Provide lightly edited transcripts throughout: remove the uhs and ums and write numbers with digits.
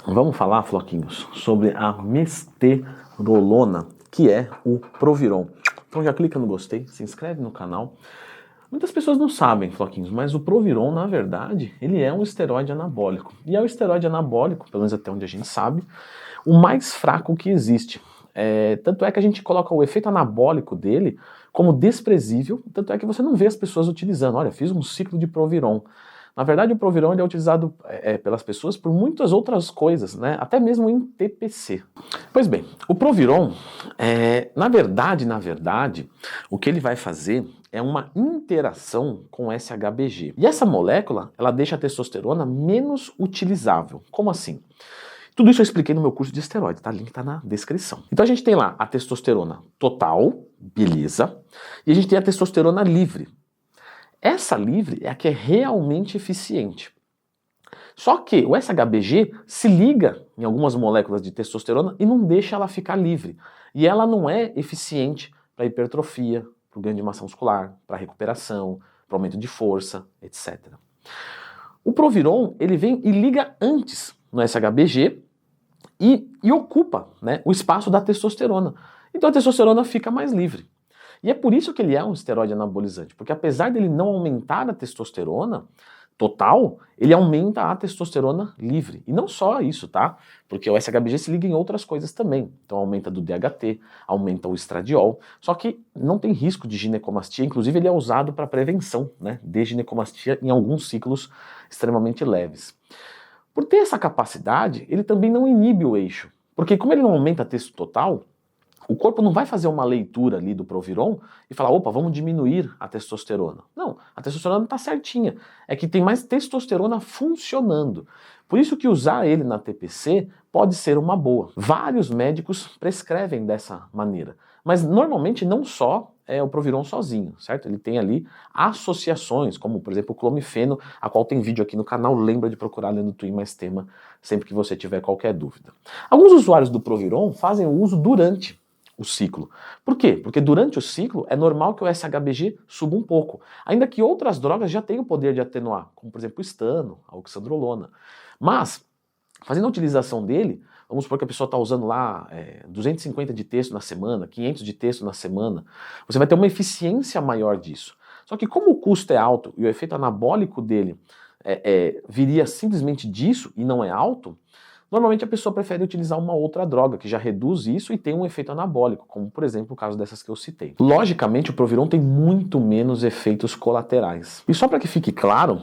Vamos falar, floquinhos, sobre a mesterolona, que é o Proviron. Então já clica no gostei, se inscreve no canal. Muitas pessoas não sabem, floquinhos, mas o Proviron, na verdade, ele é um esteroide anabólico. E é o esteroide anabólico, pelo menos até onde a gente sabe, o mais fraco que existe. Tanto é que a gente coloca o efeito anabólico dele como desprezível, tanto é que você não vê as pessoas utilizando. Olha, fiz um ciclo de Proviron. Na verdade, o Proviron ele é utilizado pelas pessoas por muitas outras coisas, né? Até mesmo em TPC. Pois bem, o Proviron, na verdade, o que ele vai fazer é uma interação com SHBG. E essa molécula, ela deixa a testosterona menos utilizável. Como assim? Tudo isso eu expliquei no meu curso de esteroide, tá? O link tá na descrição. Então a gente tem lá a testosterona total, beleza, e a gente tem a testosterona livre. Essa livre é a que é realmente eficiente. Só que o SHBG se liga em algumas moléculas de testosterona e não deixa ela ficar livre. E ela não é eficiente para hipertrofia, para o ganho de massa muscular, para recuperação, para aumento de força, etc. O Proviron, ele vem e liga antes no SHBG e ocupa, né, o espaço da testosterona. Então a testosterona fica mais livre. E é por isso que ele é um esteroide anabolizante, porque apesar dele não aumentar a testosterona total, ele aumenta a testosterona livre. E não só isso, tá? Porque o SHBG se liga em outras coisas também. Então aumenta do DHT, aumenta o estradiol, só que não tem risco de ginecomastia, inclusive ele é usado para prevenção, né, de ginecomastia em alguns ciclos extremamente leves. Por ter essa capacidade, ele também não inibe o eixo, porque como ele não aumenta a testo total, o corpo não vai fazer uma leitura ali do Proviron e falar, opa, vamos diminuir a testosterona. Não, a testosterona está certinha. É que tem mais testosterona funcionando. Por isso que usar ele na TPC pode ser uma boa. Vários médicos prescrevem dessa maneira. Mas normalmente não só é o Proviron sozinho, certo? Ele tem ali associações, como por exemplo o clomifeno, a qual tem vídeo aqui no canal, lembra de procurar lendo Twin Mais Tema sempre que você tiver qualquer dúvida. Alguns usuários do Proviron fazem o uso durante o ciclo. Por quê? Porque durante o ciclo é normal que o SHBG suba um pouco, ainda que outras drogas já tenham o poder de atenuar, como por exemplo o estano, a oxandrolona. Mas, fazendo a utilização dele, vamos supor que a pessoa está usando lá 250 de texto na semana, 500 de texto na semana, você vai ter uma eficiência maior disso. Só que como o custo é alto e o efeito anabólico dele viria simplesmente disso e não é alto, normalmente a pessoa prefere utilizar uma outra droga que já reduz isso e tem um efeito anabólico, como por exemplo o caso dessas que eu citei. Logicamente o Proviron tem muito menos efeitos colaterais. E só para que fique claro,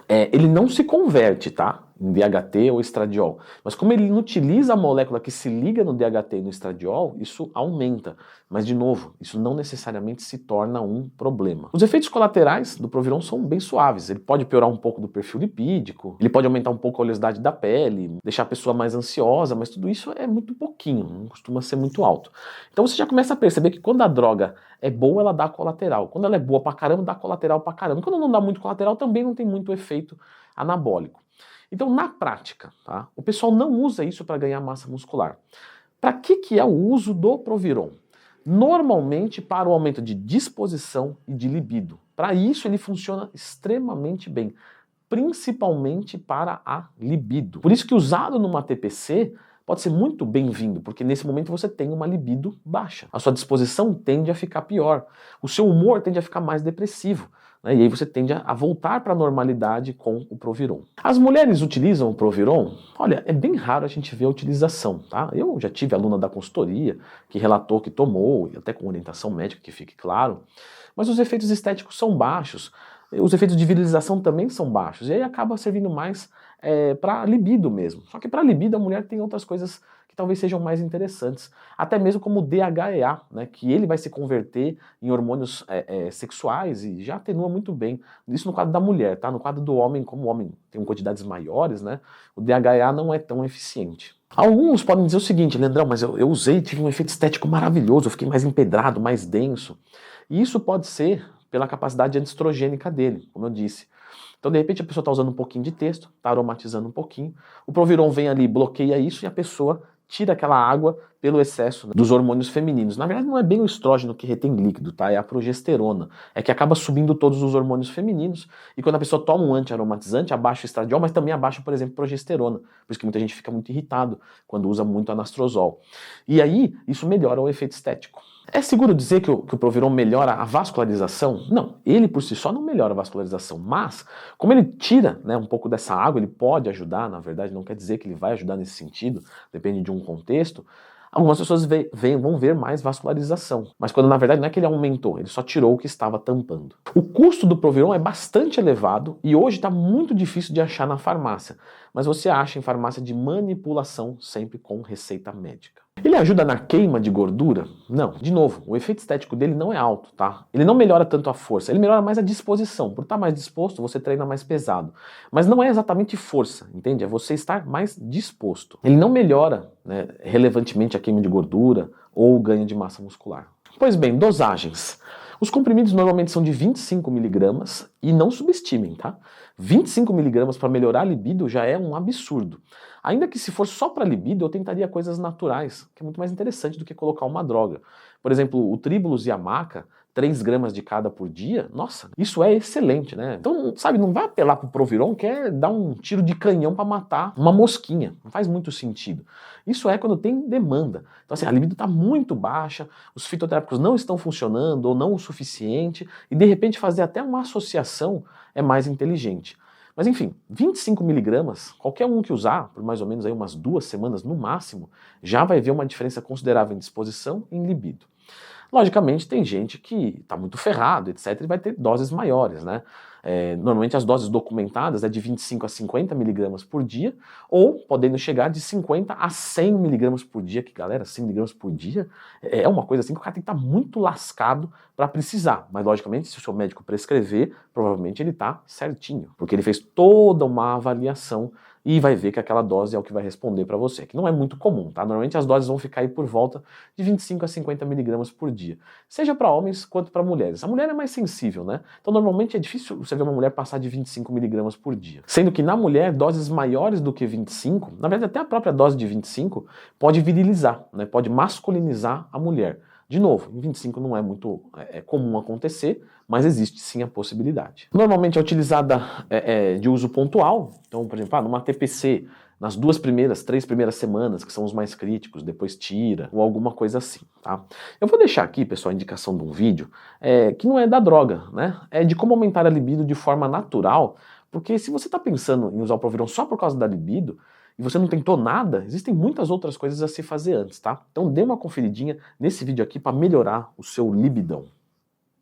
ele não se converte, tá? Em DHT ou estradiol. Mas como ele não utiliza a molécula que se liga no DHT e no estradiol, isso aumenta. Mas, de novo, isso não necessariamente se torna um problema. Os efeitos colaterais do Proviron são bem suaves. Ele pode piorar um pouco do perfil lipídico, ele pode aumentar um pouco a oleosidade da pele, deixar a pessoa mais ansiosa, mas tudo isso é muito pouquinho, não costuma ser muito alto. Então você já começa a perceber que quando a droga é boa, ela dá colateral. Quando ela é boa pra caramba, dá colateral pra caramba. Quando não dá muito colateral, também não tem muito efeito anabólico. Então, na prática, tá, o pessoal não usa isso para ganhar massa muscular. Para que é o uso do Proviron? Normalmente para o aumento de disposição e de libido. Para isso ele funciona extremamente bem, principalmente para a libido. Por isso que usado numa TPC pode ser muito bem-vindo, porque nesse momento você tem uma libido baixa. A sua disposição tende a ficar pior. O seu humor tende a ficar mais depressivo. Né? E aí você tende a voltar para a normalidade com o Proviron. As mulheres utilizam o Proviron? Olha, é bem raro a gente ver a utilização, tá? Eu já tive aluna da consultoria que relatou que tomou, e até com orientação médica, que fique claro, mas os efeitos estéticos são baixos. Os efeitos de virilização também são baixos, e aí acaba servindo mais para libido mesmo. Só que para libido a mulher tem outras coisas que talvez sejam mais interessantes, até mesmo como o DHEA, né, que ele vai se converter em hormônios sexuais e já atenua muito bem. Isso no quadro da mulher, tá? No quadro do homem, como o homem tem quantidades maiores, né, o DHEA não é tão eficiente. Alguns podem dizer o seguinte, Leandrão, mas eu usei, tive um efeito estético maravilhoso, eu fiquei mais empedrado, mais denso. E isso pode ser pela capacidade antiestrogênica dele, como eu disse. Então, de repente, a pessoa está usando um pouquinho de texto, está aromatizando um pouquinho, o Proviron vem ali, bloqueia isso e a pessoa tira aquela água pelo excesso dos hormônios femininos. Na verdade, não é bem o estrógeno que retém líquido, tá? É a progesterona. É que acaba subindo todos os hormônios femininos, e quando a pessoa toma um antiaromatizante, abaixa o estradiol, mas também abaixa, por exemplo, progesterona. Por isso que muita gente fica muito irritado quando usa muito anastrozol. E aí, isso melhora o efeito estético. É seguro dizer que o Proviron melhora a vascularização? Não, ele por si só não melhora a vascularização, mas como ele tira, né, um pouco dessa água, ele pode ajudar, na verdade não quer dizer que ele vai ajudar nesse sentido, depende de um contexto. Algumas pessoas vão ver mais vascularização, mas quando na verdade não é que ele aumentou, ele só tirou o que estava tampando. O custo do Proviron é bastante elevado e hoje está muito difícil de achar na farmácia, mas você acha em farmácia de manipulação sempre com receita médica. Ele ajuda na queima de gordura? Não. De novo, o efeito estético dele não é alto, tá? Ele não melhora tanto a força, ele melhora mais a disposição. Por estar mais disposto, você treina mais pesado. Mas não é exatamente força, entende? É você estar mais disposto. Ele não melhora, né, relevantemente a queima de gordura ou o ganho de massa muscular. Pois bem, dosagens. Os comprimidos normalmente são de 25 miligramas e não subestimem, tá? 25 miligramas para melhorar a libido já é um absurdo. Ainda que se for só para libido, eu tentaria coisas naturais, que é muito mais interessante do que colocar uma droga. Por exemplo, o Tribulus e a maca, 3 gramas de cada por dia, nossa, isso é excelente, né? Então, sabe, não vai apelar pro Proviron que é dar um tiro de canhão para matar uma mosquinha. Não faz muito sentido. Isso é quando tem demanda. Então, assim, a libido está muito baixa, os fitoterápicos não estão funcionando ou não o suficiente, e de repente fazer até uma associação é mais inteligente. Mas enfim, 25 miligramas, qualquer um que usar, por mais ou menos aí umas 2 semanas no máximo, já vai ver uma diferença considerável em disposição e em libido. Logicamente, tem gente que está muito ferrado, etc., e vai ter doses maiores, né? Normalmente as doses documentadas é de 25 a 50 miligramas por dia, ou podendo chegar de 50 a 100 miligramas por dia, que galera, 100 miligramas por dia é uma coisa assim que o cara tem que estar muito lascado para precisar. Mas logicamente, se o seu médico prescrever, provavelmente ele está certinho, porque ele fez toda uma avaliação e vai ver que aquela dose é o que vai responder para você, que não é muito comum, tá? Normalmente as doses vão ficar aí por volta de 25 a 50 miligramas por dia, seja para homens quanto para mulheres. A mulher é mais sensível, né? Então normalmente é difícil você ver uma mulher passar de 25 miligramas por dia. Sendo que na mulher, doses maiores do que 25, na verdade até a própria dose de 25, pode virilizar, né? Pode masculinizar a mulher. De novo, em 25 não é muito comum acontecer, mas existe sim a possibilidade. Normalmente é utilizada de uso pontual, então, por exemplo, numa TPC, nas 3 primeiras semanas, que são os mais críticos, depois tira, ou alguma coisa assim, tá? Eu vou deixar aqui, pessoal, a indicação de um vídeo que não é da droga, né? É de como aumentar a libido de forma natural, porque se você está pensando em usar o Proviron só por causa da libido, e você não tentou nada, existem muitas outras coisas a se fazer antes, tá? Então dê uma conferidinha nesse vídeo aqui para melhorar o seu libidão.